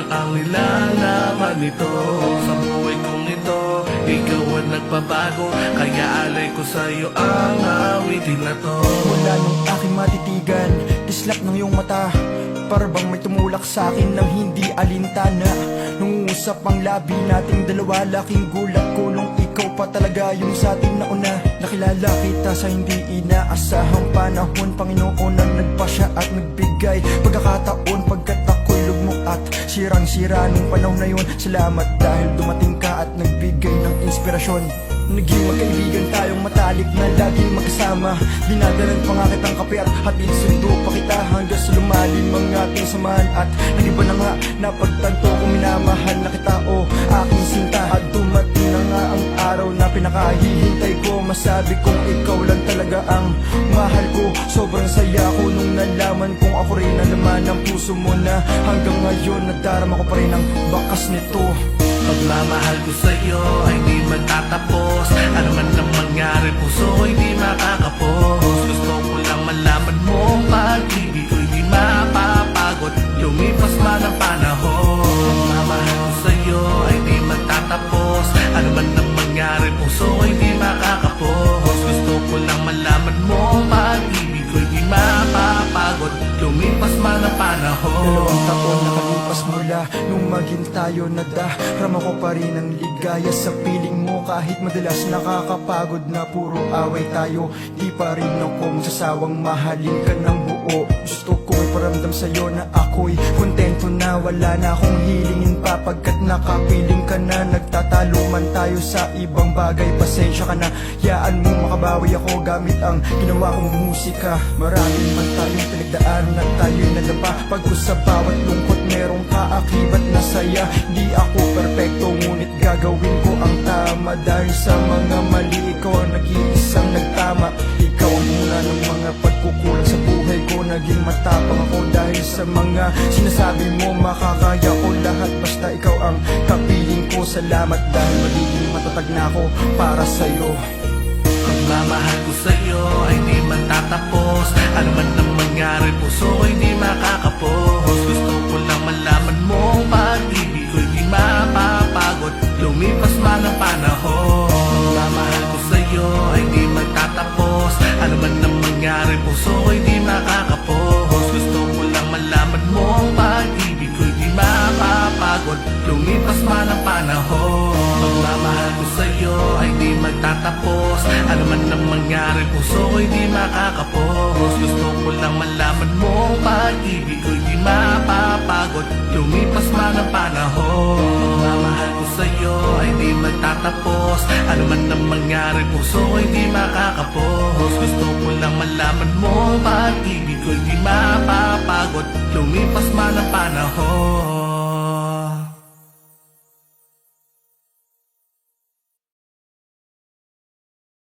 lang ang nilalaman nito. Sa buhay kong ito, ikaw ang nagbabago, kaya alay ko sa'yo ang awitin na to. Wala nung aking matitigan, dislap ng iyong mata, para bang may tumulak sa akin ng hindi alintana. Nung usap ang labi nating dalawa, laking gulat ko nung ikaw pa talaga yung sa atin na una. Nakilala kita sa hindi inaasahang panahon, Panginoon ang nagpasya at nagbigay pagkakataon pagkat ako'y lugmok at sirang-sira nung panahon na yun. Salamat dahil dumating ka at nagbigay ng inspirasyon. Naging magkaibigan tayong matalik na laging magkasama. Dinadalan pa nga kitang kape at hatid sundo pa kita hanggang sa lumalim ang ating samahan. At nagiba na nga napagtanto kung minamahal na kita o aking sinta. At dumating na nga ang araw na pinakahihintay ko, masabi kong ikaw lang talaga ang mahal ko. Sobrang saya ko nung nalaman kong ako rin ang laman ng puso mo, na hanggang ngayon nadarama ko pa rin ang bakas nito. Pagmamahal ko sa'yo ay di magtatapos, ano man ang mangyari puso ay di makakapos. Gusto ko lang malaman mo, pag-ibig ko'y di mapapagod, lumipas man ang panahon. Pagmamahal ko sa'yo ay di magtatapos, ano man ang mangyari puso ay di makakapos. Gusto ko lang malaman mo, pag-ibig ko'y di mapapagod, lumipas man ang panahon. 2 taon nakalipas mula nung maging tayo na darama ko pa rin ang ligaya sa piling mo. Kahit madalas nakakapagod na puro away tayo, di pa rin ako magsasawang mahalin ka ng buo. Gusto ko iparamdam sa'yo na ako'y kontento na wala na akong hilingin pa, pagkat nakapiling ka na. Nagtatalo man tayo sa ibang bagay, pasensya ka na, yaan mo makabawi ako gamit ang ginawa kong musika. Marami man tayong pinagdaanan at tayo'y nadapa, pagko sa bawat lungkot merong kaakibat na saya. Di ako perpekto ngunit gagawin ko ang tama, dahil sa mga mali ikaw ang nag-iisang nagtama. Ikaw ang mula ng mga pagkukulang sa buhay ko, naging matapang ako dahil sa mga sinasabi mo. Makakaya ko lahat basta ikaw ang kapiling ko. Salamat dahil magiging matatag na ako para sa'yo. Pagmamahal ko sa'yo ay di magtatapos, ano man ang mangyari puso ay di makakapos. Gusto ko lang malaman mo, pag-ibig ko'y di mapapagod, lumipas man ang panahon. Pagmamahal ko sa'yo ay di magtatapos, ano man ang mangyari puso ay di makakapos. Gusto ko lang malaman mo, pag-ibig ko'y di mapapagod, lumipas man ang panahon. Pagmamahal ko sa'yo ay di magtatapos, ano man ang mangyari puso ko'y di makakapos. Gusto ko lang malaman mo, pag-ibig ko'y di mapapagod, lumipas man ang panahon. Pagmamahal ko sa'yo ay di magtatapos, ano man ang mangyari puso ko'y di makakapos. Gusto ko lang malaman mo, pag-ibig ko'y di mapapagod, lumipas man ang panahon.